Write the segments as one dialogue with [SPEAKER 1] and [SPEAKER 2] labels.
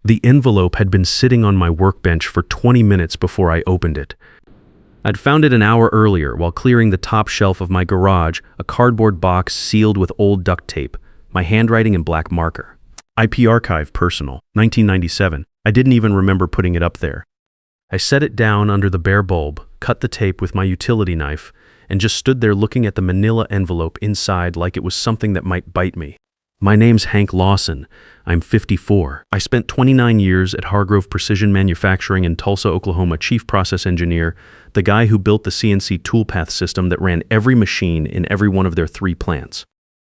[SPEAKER 1] The envelope had been sitting on my workbench for 20 minutes before I opened it. I'd found it an hour earlier while clearing the top shelf of my garage, a cardboard box sealed with old duct tape, my handwriting in black marker. IP Archive Personal, 1997. I didn't even remember putting it up there. I set it down under the bare bulb, cut the tape with my utility knife, and just stood there looking at the manila envelope inside like it was something that might bite me. My name's Hank Lawson. I'm 54. I spent 29 years at Hargrove Precision Manufacturing in Tulsa, Oklahoma, chief process engineer, the guy who built the CNC toolpath system that ran every machine in every one of their 3 plants.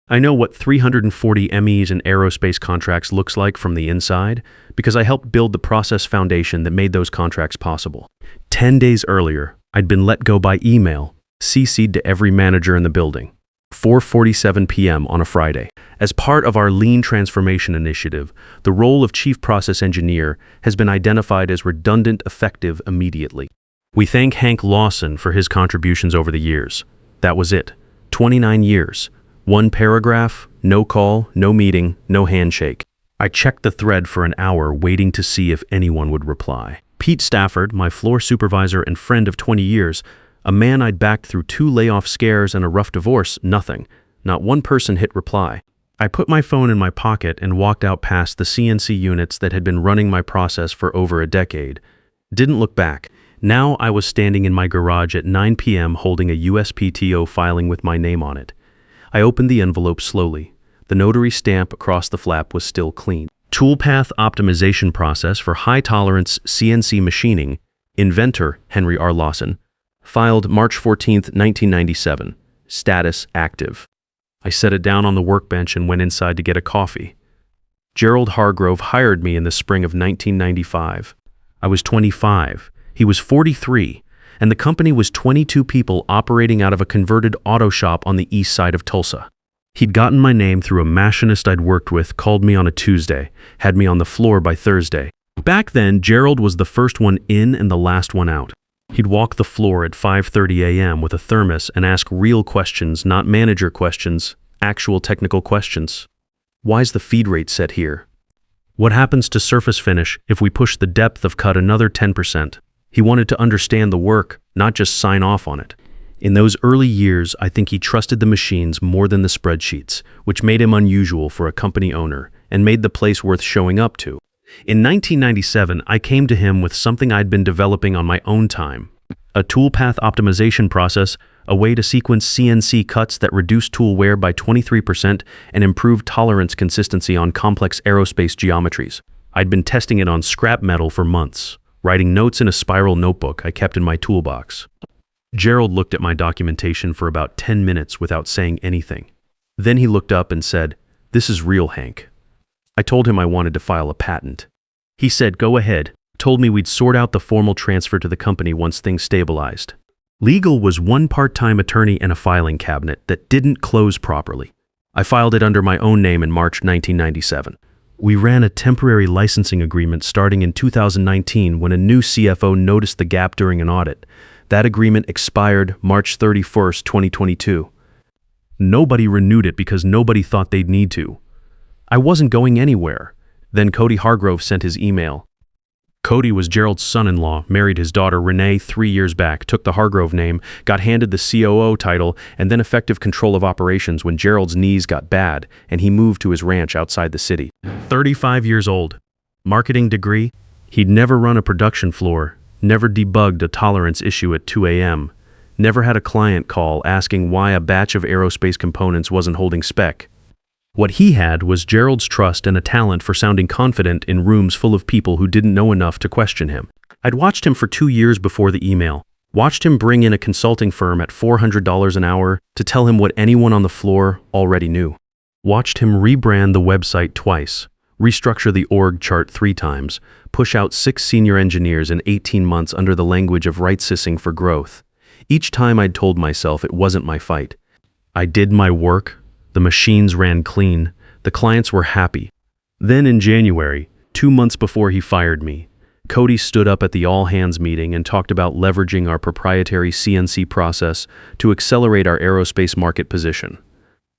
[SPEAKER 1] I know what 340 MEs and aerospace contracts looks like from the inside because I helped build the process foundation that made those contracts possible. 10 days earlier, I'd been let go by email, CC'd to every manager in the building. 4:47 p.m. on a Friday. As part of our Lean Transformation Initiative, the role of Chief Process Engineer has been identified as redundant, effective immediately. We thank Hank Lawson for his contributions over the years. That was it. 29 years. 1 paragraph, no call, no meeting, no handshake. I checked the thread for an hour waiting to see if anyone would reply. Pete Stafford, my floor supervisor and friend of 20 years, a man I'd backed through 2 layoff scares and a rough divorce, nothing. Not one person hit reply. I put my phone in my pocket and walked out past the CNC units that had been running my process for over a decade. Didn't look back. Now I was standing in my garage at 9 p.m. holding a USPTO filing with my name on it. I opened the envelope slowly. The notary stamp across the flap was still clean. Toolpath optimization process for high-tolerance CNC machining. Inventor, Henry R. Lawson. Filed March 14, 1997. Status active. I set it down on the workbench and went inside to get a coffee. Gerald Hargrove hired me in the spring of 1995. I was 25. He was 43. And the company was 22 people operating out of a converted auto shop on the east side of Tulsa. He'd gotten my name through a machinist I'd worked with, called me on a Tuesday, had me on the floor by Thursday. Back then, Gerald was the first one in and the last one out. He'd walk the floor at 5:30 a.m. with a thermos and ask real questions, not manager questions, actual technical questions. Why's the feed rate set here? What happens to surface finish if we push the depth of cut another 10%? He wanted to understand the work, not just sign off on it. In those early years, I think he trusted the machines more than the spreadsheets, which made him unusual for a company owner and made the place worth showing up to. In 1997, I came to him with something I'd been developing on my own time. A toolpath optimization process, a way to sequence CNC cuts that reduce tool wear by 23% and improve tolerance consistency on complex aerospace geometries. I'd been testing it on scrap metal for months, writing notes in a spiral notebook I kept in my toolbox. Gerald looked at my documentation for about 10 minutes without saying anything. Then he looked up and said, "This is real, Hank." I told him I wanted to file a patent. He said, "Go ahead," told me we'd sort out the formal transfer to the company once things stabilized. Legal was one part-time attorney and a filing cabinet that didn't close properly. I filed it under my own name in March 1997. We ran a temporary licensing agreement starting in 2019 when a new CFO noticed the gap during an audit. That agreement expired March 31st, 2022. Nobody renewed it because nobody thought they'd need to. I wasn't going anywhere. Then Cody Hargrove sent his email. Cody was Gerald's son-in-law, married his daughter Renee 3 years back, took the Hargrove name, got handed the COO title, and then effective control of operations when Gerald's knees got bad and he moved to his ranch outside the city. 35 years old. Marketing degree. He'd never run a production floor, never debugged a tolerance issue at 2 a.m., never had a client call asking why a batch of aerospace components wasn't holding spec. What he had was Gerald's trust and a talent for sounding confident in rooms full of people who didn't know enough to question him. I'd watched him for 2 years before the email, watched him bring in a consulting firm at $400 an hour to tell him what anyone on the floor already knew. Watched him rebrand the website twice, restructure the org chart 3 times, push out 6 senior engineers in 18 months under the language of right-sissing for growth. Each time I'd told myself it wasn't my fight. I did my work. The machines ran clean. The clients were happy. Then in January, 2 months before he fired me, Cody stood up at the all-hands meeting and talked about leveraging our proprietary CNC process to accelerate our aerospace market position.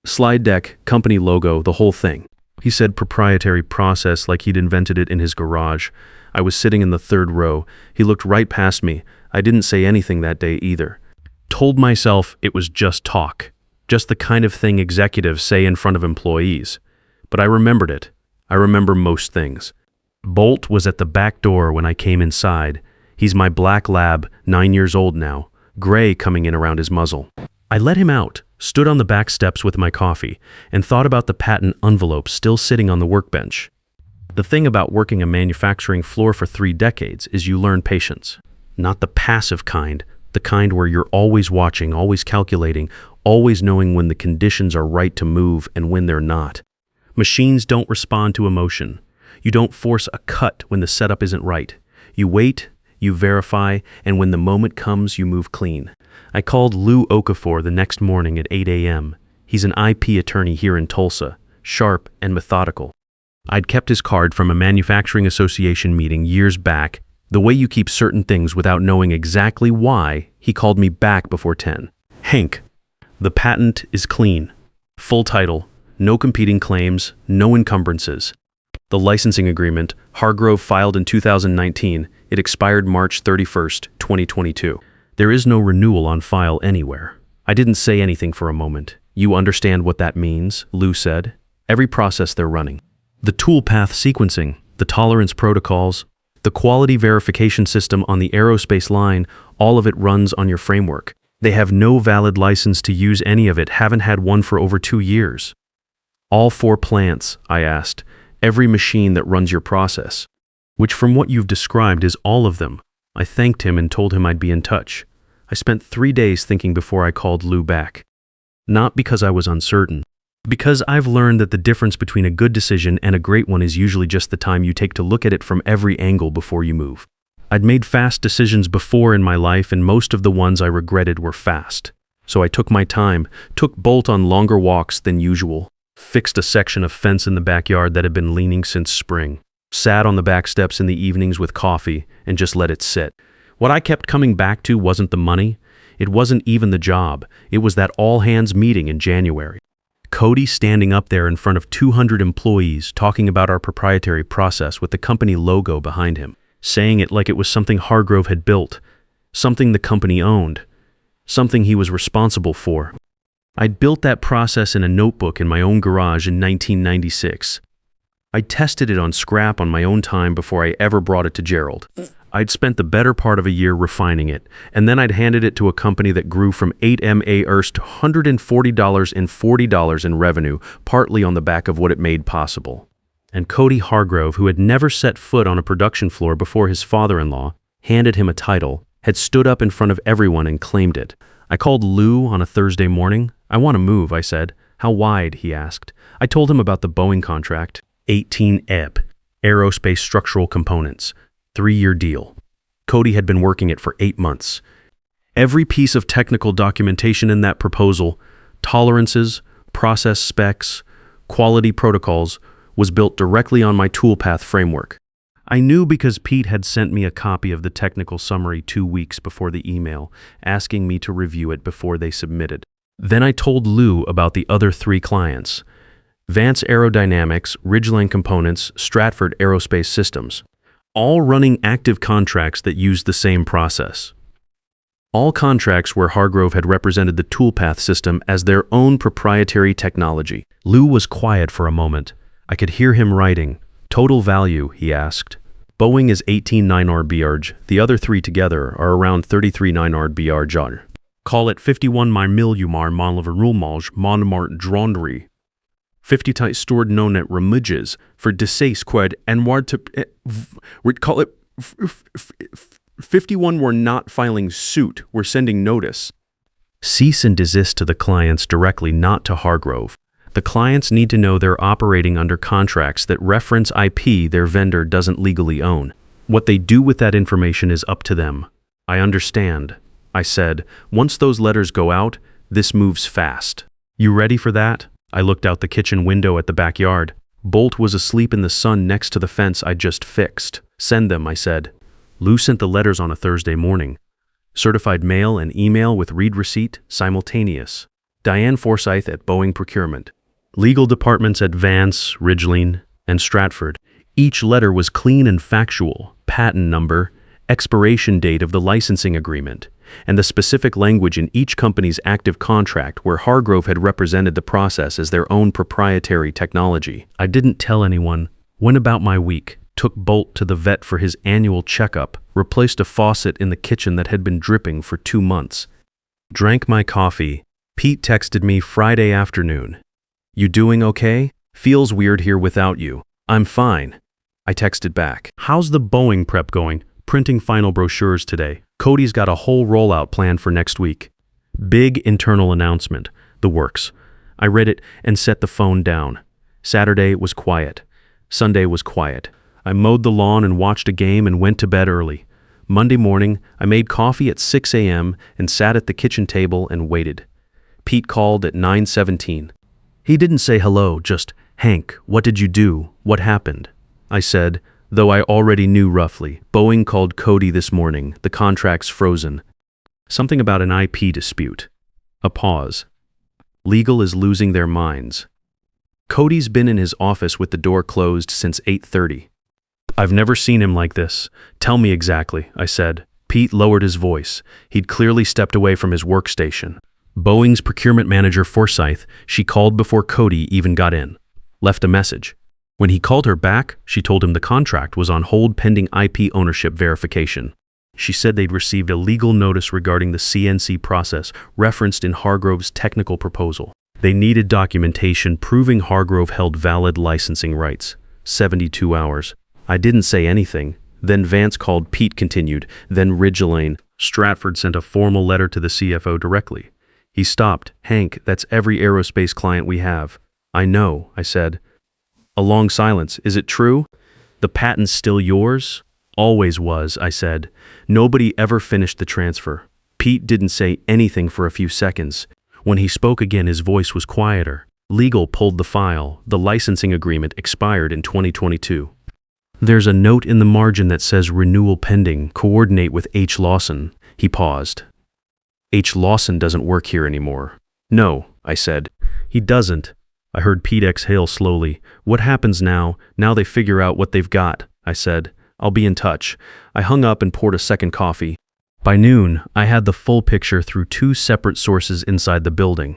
[SPEAKER 1] Slide deck, company logo, the whole thing. He said proprietary process like he'd invented it in his garage. I was sitting in the third row. He looked right past me. I didn't say anything that day either. Told myself it was just talk, just the kind of thing executives say in front of employees. But I remembered it. I remember most things. Bolt was at the back door when I came inside. He's my black lab, 9 years old now, gray coming in around his muzzle. I let him out, stood on the back steps with my coffee, and thought about the patent envelope still sitting on the workbench. The thing about working a manufacturing floor for 3 decades is you learn patience. Not the passive kind, the kind where you're always watching, always calculating, always knowing when the conditions are right to move and when they're not. Machines don't respond to emotion. You don't force a cut when the setup isn't right. You wait, you verify, and when the moment comes, you move clean. I called Lou Okafor the next morning at 8 a.m. He's an IP attorney here in Tulsa, sharp and methodical. I'd kept his card from a manufacturing association meeting years back. The way you keep certain things without knowing exactly why, he called me back before 10. Hank, the patent is clean. Full title, no competing claims, no encumbrances. The licensing agreement, Hargrove filed in 2019, it expired March 31st, 2022. There is no renewal on file anywhere. I didn't say anything for a moment. You understand what that means, Lou said. Every process they're running. The toolpath sequencing, the tolerance protocols, the quality verification system on the aerospace line, all of it runs on your framework. They have no valid license to use any of it, haven't had one for over 2 years. All 4 plants, I asked. Every machine that runs your process. Which from what you've described is all of them. I thanked him and told him I'd be in touch. I spent 3 days thinking before I called Lou back. Not because I was uncertain. Because I've learned that the difference between a good decision and a great one is usually just the time you take to look at it from every angle before you move. I'd made fast decisions before in my life, and most of the ones I regretted were fast. So I took my time, took Bolt on longer walks than usual, fixed a section of fence in the backyard that had been leaning since spring, sat on the back steps in the evenings with coffee, and just let it sit. What I kept coming back to wasn't the money. It wasn't even the job. It was that all-hands meeting in January. Cody standing up there in front of 200 employees talking about our proprietary process with the company logo behind him, saying it like it was something Hargrove had built, something the company owned, something he was responsible for. I'd built that process in a notebook in my own garage in 1996. I tested it on scrap on my own time before I ever brought it to Gerald. I'd spent the better part of a year refining it, and then I'd handed it to a company that grew from 8 MAers to $140 and $40 in revenue, partly on the back of what it made possible. And Cody Hargrove, who had never set foot on a production floor before his father-in-law handed him a title, had stood up in front of everyone and claimed it. I called Lou on a Thursday morning. "I want to move," I said. "How wide?" he asked. I told him about the Boeing contract, 18 EP, aerospace structural components, 3-year deal. Cody had been working it for 8 months. Every piece of technical documentation in that proposal, tolerances, process specs, quality protocols, was built directly on my toolpath framework. I knew because Pete had sent me a copy of the technical summary 2 weeks before the email, asking me to review it before they submitted. Then I told Lou about the other 3 clients: Vance Aerodynamics, Ridgeline Components, Stratford Aerospace Systems, all running active contracts that used the same process. All contracts where Hargrove had represented the toolpath system as their own proprietary technology. Lou was quiet for a moment. I could hear him writing. "Total value," he asked. "Boeing is 18 9-ard BRG. The other 3 together are around 33 9-ard BRG. Call it 51 millumar monleverulmaj monmart drondry. 50 tight stored known at remiges for desist quad and ward to we'd call it 51 were not filing suit, we're sending notice." Cease and desist to the clients directly, not to Hargrove. The clients need to know they're operating under contracts that reference IP their vendor doesn't legally own. What they do with that information is up to them. "I understand," I said. "Once those letters go out, this moves fast. You ready for that?" I looked out the kitchen window at the backyard. Bolt was asleep in the sun next to the fence I just fixed. "Send them," I said. Lou sent the letters on a Thursday morning. Certified mail and email with read receipt, simultaneous. Diane Forsyth at Boeing Procurement. Legal departments at Vance, Ridgeline, and Stratford. Each letter was clean and factual: patent number, expiration date of the licensing agreement, and the specific language in each company's active contract where Hargrove had represented the process as their own proprietary technology. I didn't tell anyone, went about my week, took Bolt to the vet for his annual checkup, replaced a faucet in the kitchen that had been dripping for 2 months. Drank my coffee. Pete texted me Friday afternoon. "You doing okay? Feels weird here without you." "I'm fine." I texted back. "How's the Boeing prep going? Printing final brochures today. Cody's got a whole rollout plan for next week." Big internal announcement. The works. I read it and set the phone down. Saturday was quiet. Sunday was quiet. I mowed the lawn and watched a game and went to bed early. Monday morning, I made coffee at 6 a.m. and sat at the kitchen table and waited. Pete called at 9:17. He didn't say hello, just, "Hank, what did you do? What happened?" I said, though I already knew roughly. "Boeing called Cody this morning. The contract's frozen." Something about an IP dispute. A pause. Legal is losing their minds. Cody's been in his office with the door closed since 8:30. "I've never seen him like this. Tell me exactly," I said. Pete lowered his voice. He'd clearly stepped away from his workstation. Boeing's procurement manager, Forsyth, she called before Cody even got in. Left a message. When he called her back, she told him the contract was on hold pending IP ownership verification. She said they'd received a legal notice regarding the CNC process referenced in Hargrove's technical proposal. They needed documentation proving Hargrove held valid licensing rights. 72 hours. I didn't say anything. Then Vance called, Pete continued. Then Ridgeline. Stratford sent a formal letter to the CFO directly. He stopped. "Hank, that's every aerospace client we have." "I know," I said. A long silence. "Is it true?" "The patent's still yours?" "Always was," I said. Nobody ever finished the transfer. Pete didn't say anything for a few seconds. When he spoke again, his voice was quieter. Legal pulled the file. The licensing agreement expired in 2022. "There's a note in the margin that says renewal pending. Coordinate with H. Lawson." He paused. "H. Lawson doesn't work here anymore." "No," I said. "He doesn't." I heard Pete exhale slowly. "What happens now? Now they figure out what they've got," I said. "I'll be in touch." I hung up and poured a second coffee. By noon, I had the full picture through 2 separate sources inside the building.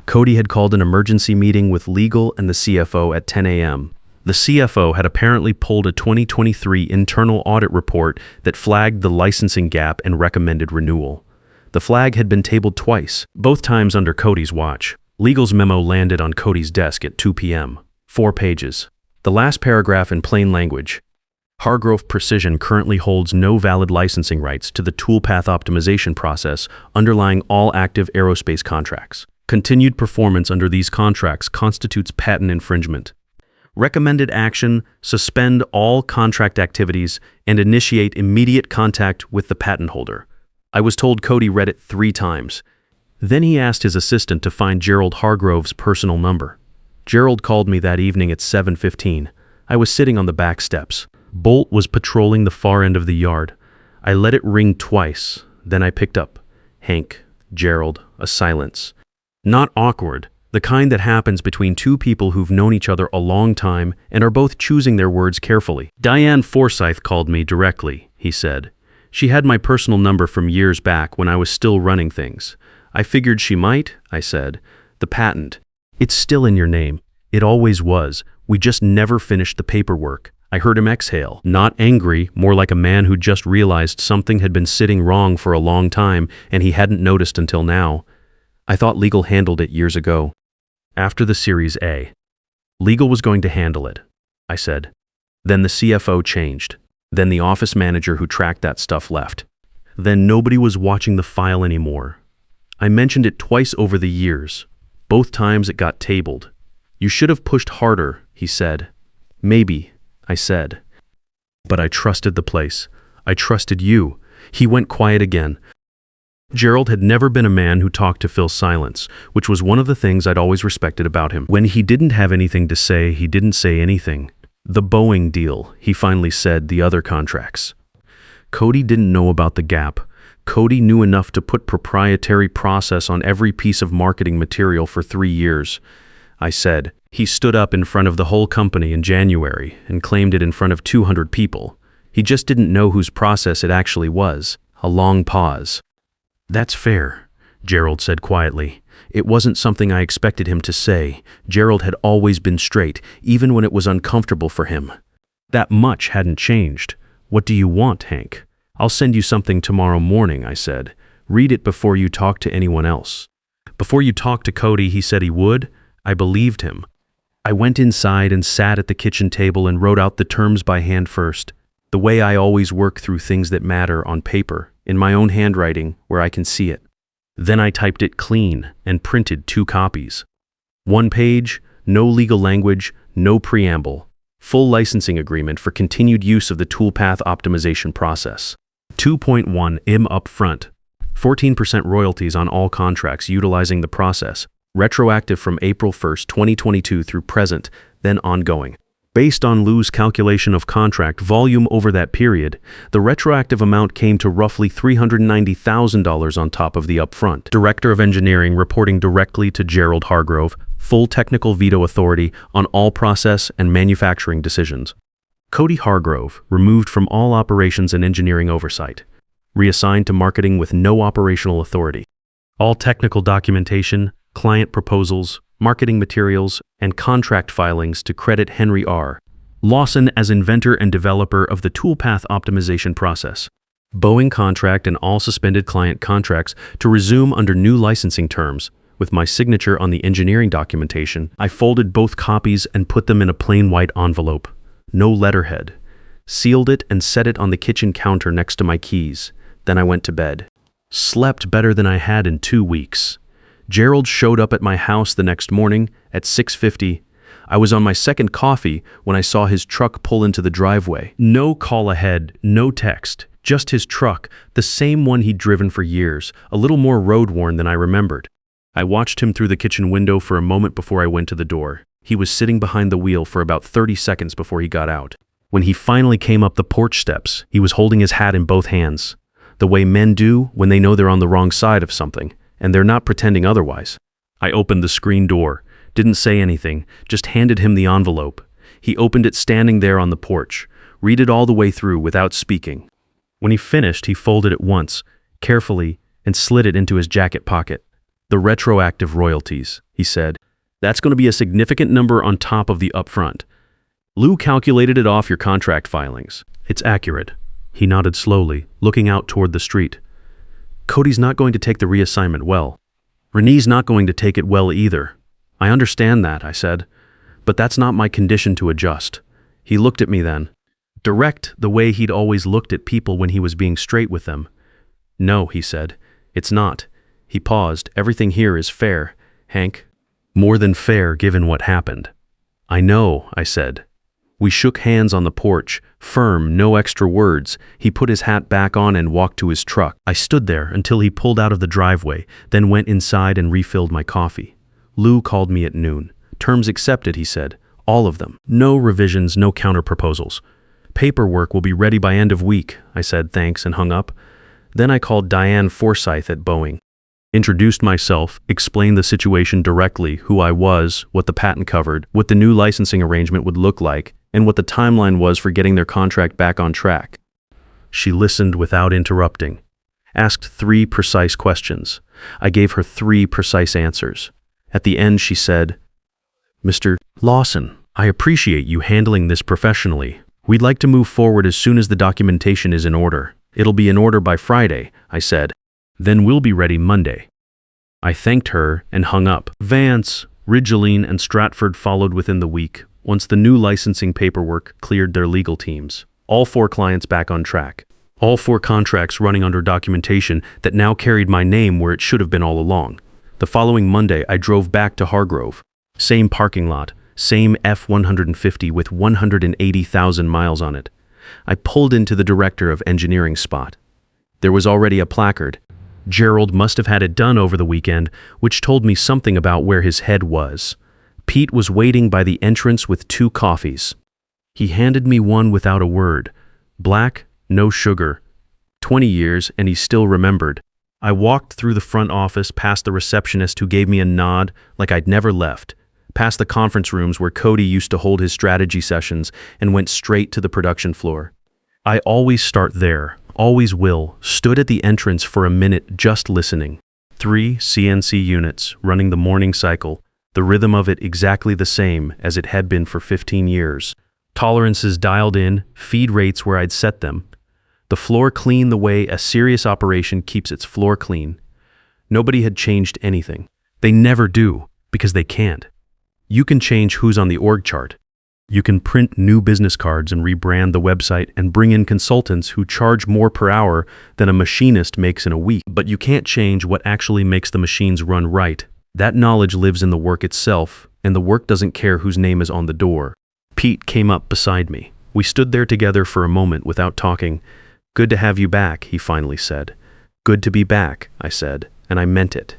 [SPEAKER 1] Cody had called an emergency meeting with legal and the CFO at 10 a.m. The CFO had apparently pulled a 2023 internal audit report that flagged the licensing gap and recommended renewal. The flag had been tabled twice, both times under Cody's watch. Legal's memo landed on Cody's desk at 2 p.m. 4 pages. The last paragraph in plain language. Hargrove Precision currently holds no valid licensing rights to the toolpath optimization process underlying all active aerospace contracts. Continued performance under these contracts constitutes patent infringement. Recommended action: suspend all contract activities and initiate immediate contact with the patent holder. I was told Cody read it 3 times. Then he asked his assistant to find Gerald Hargrove's personal number. Gerald called me that evening at 7:15. I was sitting on the back steps. Bolt was patrolling the far end of the yard. I let it ring twice. Then I picked up. Hank, Gerald, a silence. Not awkward, the kind that happens between 2 people who've known each other a long time and are both choosing their words carefully. "Diane Forsyth called me directly," he said. "She had my personal number from years back when I was still running things. I figured she might," I said. "The patent. It's still in your name. It always was. We just never finished the paperwork." I heard him exhale, not angry, more like a man who just realized something had been sitting wrong for a long time and he hadn't noticed until now. I thought legal handled it years ago. After the Series A. Legal was going to handle it, I said. Then the CFO changed. Then the office manager who tracked that stuff left. Then nobody was watching the file anymore. I mentioned it twice over the years. Both times it got tabled. "You should have pushed harder," he said. "Maybe," I said. "But I trusted the place. I trusted you." He went quiet again. Gerald had never been a man who talked to fill silence, which was one of the things I'd always respected about him. When he didn't have anything to say, he didn't say anything. "The Boeing deal," he finally said, "the other contracts." Cody didn't know about the gap. Cody knew enough to put proprietary process on every piece of marketing material for 3 years. I said. He stood up in front of the whole company in January and claimed it in front of 200 people. He just didn't know whose process it actually was. A long pause. That's fair, Gerald said quietly. It wasn't something I expected him to say. Gerald had always been straight, even when it was uncomfortable for him. That much hadn't changed. What do you want, Hank? I'll send you something tomorrow morning, I said. Read it before you talk to anyone else. Before you talk to Cody, he said he would. I believed him. I went inside and sat at the kitchen table and wrote out the terms by hand first, the way I always work through things that matter on paper, in my own handwriting where I can see it. Then I typed it clean and printed 2 copies. 1 page, no legal language, no preamble, full licensing agreement for continued use of the toolpath optimization process. 2.1 IM upfront, 14% royalties on all contracts utilizing the process, retroactive from April 1st, 2022 through present, then ongoing. Based on Lou's calculation of contract volume over that period, the retroactive amount came to roughly $390,000 on top of the upfront. Director of Engineering reporting directly to Gerald Hargrove, full technical veto authority on all process and manufacturing decisions. Cody Hargrove, removed from all operations and engineering oversight. Reassigned to marketing with no operational authority. All technical documentation, client proposals, marketing materials, and contract filings to credit Henry R. Lawson as inventor and developer of the toolpath optimization process. Boeing contract and all suspended client contracts to resume under new licensing terms. With my signature on the engineering documentation, I folded both copies and put them in a plain white envelope. No letterhead. Sealed it and set it on the kitchen counter next to my keys. Then I went to bed. Slept better than I had in 2 weeks. Gerald showed up at my house the next morning at 6:50. I was on my second coffee when I saw his truck pull into the driveway. No call ahead, no text, just his truck, the same one he'd driven for years, a little more road-worn than I remembered. I watched him through the kitchen window for a moment before I went to the door. He was sitting behind the wheel for about 30 seconds before he got out. When he finally came up the porch steps, he was holding his hat in both hands, the way men do when they know they're on the wrong side of something, and they're not pretending otherwise. I opened the screen door, didn't say anything, just handed him the envelope. He opened it standing there on the porch, read it all the way through without speaking. When he finished, he folded it once, carefully, and slid it into his jacket pocket. The retroactive royalties, he said. That's going to be a significant number on top of the upfront. Lou calculated it off your contract filings. It's accurate. He nodded slowly, looking out toward the street. Cody's not going to take the reassignment well. Renee's not going to take it well either. I understand that, I said, but that's not my condition to adjust. He looked at me then. Direct the way he'd always looked at people when he was being straight with them. No, he said, it's not. He paused. Everything here is fair, Hank. More than fair given what happened. I know, I said. We shook hands on the porch, firm, no extra words. He put his hat back on and walked to his truck. I stood there until he pulled out of the driveway, then went inside and refilled my coffee. Lou called me at noon. Terms accepted, he said. All of them. No revisions, no counter-proposals. Paperwork will be ready by end of week, I said thanks and hung up. Then I called Diane Forsyth at Boeing. Introduced myself, explained the situation directly, who I was, what the patent covered, what the new licensing arrangement would look like, and what the timeline was for getting their contract back on track. She listened without interrupting, asked 3 precise questions. I gave her 3 precise answers. At the end, she said, Mr. Lawson, I appreciate you handling this professionally. We'd like to move forward as soon as the documentation is in order. It'll be in order by Friday, I said. Then we'll be ready Monday. I thanked her and hung up. Vance, Ridgeline, and Stratford followed within the week, once the new licensing paperwork cleared their legal teams. All 4 clients back on track. All 4 contracts running under documentation that now carried my name where it should have been all along. The following Monday, I drove back to Hargrove. Same parking lot, same F-150 with 180,000 miles on it. I pulled into the director of engineering spot. There was already a placard. Gerald must have had it done over the weekend, which told me something about where his head was. Pete was waiting by the entrance with 2 coffees. He handed me one without a word. Black, no sugar. 20 years, and he still remembered. I walked through the front office past the receptionist who gave me a nod like I'd never left. past the conference rooms where Cody used to hold his strategy sessions, and went straight to the production floor. I always start there, always will, stood at the entrance for a minute just listening. 3 CNC units, running the morning cycle, the rhythm of it exactly the same as it had been for 15 years. Tolerances dialed in, feed rates where I'd set them. The floor clean the way a serious operation keeps its floor clean. Nobody had changed anything. They never do, because they can't. You can change who's on the org chart. You can print new business cards and rebrand the website and bring in consultants who charge more per hour than a machinist makes in a week. But you can't change what actually makes the machines run right. That knowledge lives in the work itself, and the work doesn't care whose name is on the door. Pete came up beside me. We stood there together for a moment without talking. "Good to have you back," he finally said. "Good to be back," I said, and I meant it.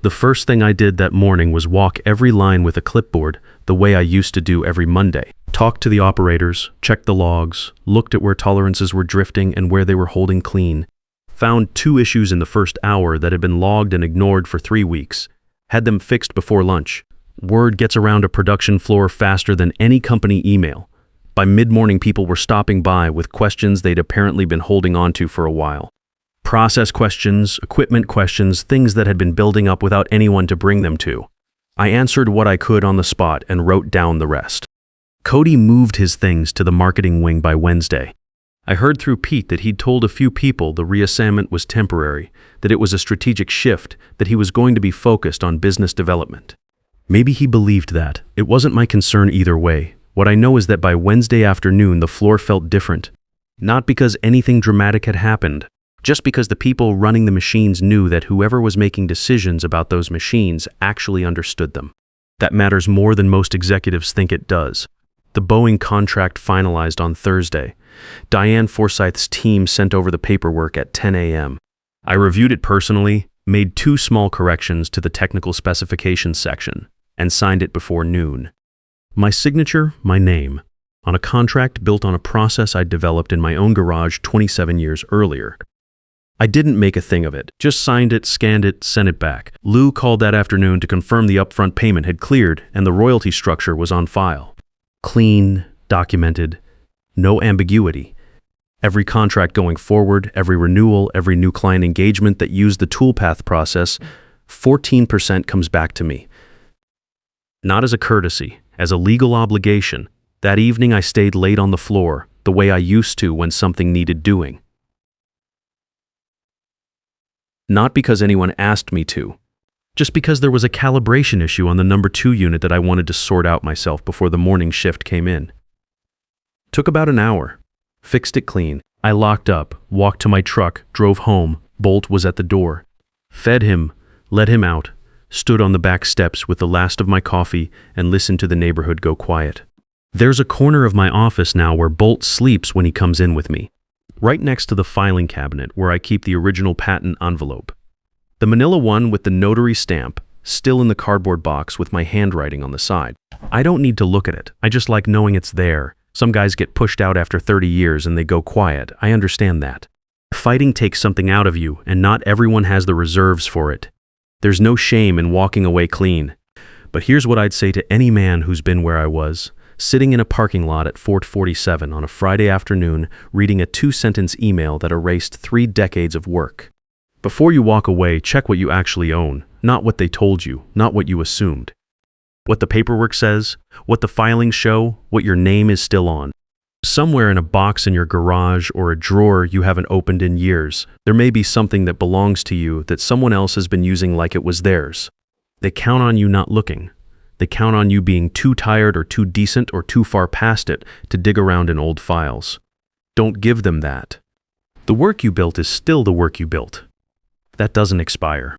[SPEAKER 1] The first thing I did that morning was walk every line with a clipboard, the way I used to do every Monday. Talked to the operators, checked the logs, looked at where tolerances were drifting and where they were holding clean. Found 2 issues in the first hour that had been logged and ignored for 3 weeks. Had them fixed before lunch. Word gets around a production floor faster than any company email. By mid-morning, people were stopping by with questions they'd apparently been holding on to for a while. Process questions, equipment questions, things that had been building up without anyone to bring them to. I answered what I could on the spot and wrote down the rest. Cody moved his things to the marketing wing by Wednesday. I heard through Pete that he'd told a few people the reassignment was temporary, that it was a strategic shift, that he was going to be focused on business development. Maybe he believed that. It wasn't my concern either way. What I know is that by Wednesday afternoon, the floor felt different. Not because anything dramatic had happened, just because the people running the machines knew that whoever was making decisions about those machines actually understood them. That matters more than most executives think it does. The Boeing contract finalized on Thursday. Diane Forsyth's team sent over the paperwork at 10 a.m. I reviewed it personally, made 2 small corrections to the technical specifications section, and signed it before noon. My signature, my name, on a contract built on a process I'd developed in my own garage 27 years earlier. I didn't make a thing of it, just signed it, scanned it, sent it back. Lou called that afternoon to confirm the upfront payment had cleared and the royalty structure was on file. Clean, documented, no ambiguity. Every contract going forward, every renewal, every new client engagement that used the toolpath process, 14% comes back to me. Not as a courtesy, as a legal obligation. That evening I stayed late on the floor, the way I used to when something needed doing. Not because anyone asked me to, just because there was a calibration issue on the number 2 unit that I wanted to sort out myself before the morning shift came in. Took about an hour. Fixed it clean. I locked up, walked to my truck, drove home. Bolt was at the door. Fed him, let him out, stood on the back steps with the last of my coffee and listened to the neighborhood go quiet. There's a corner of my office now where Bolt sleeps when he comes in with me. Right next to the filing cabinet where I keep the original patent envelope. The manila one with the notary stamp, still in the cardboard box with my handwriting on the side. I don't need to look at it. I just like knowing it's there. Some guys get pushed out after 30 years and they go quiet. I understand that. Fighting takes something out of you, and not everyone has the reserves for it. There's no shame in walking away clean. But here's what I'd say to any man who's been where I was. Sitting in a parking lot at Fort 47 on a Friday afternoon, reading a 2-sentence email that erased 3 decades of work. Before you walk away, check what you actually own, not what they told you, not what you assumed. What the paperwork says, what the filings show, what your name is still on. Somewhere in a box in your garage or a drawer you haven't opened in years, there may be something that belongs to you that someone else has been using like it was theirs. They count on you not looking. They count on you being too tired or too decent or too far past it to dig around in old files. Don't give them that. The work you built is still the work you built. That doesn't expire.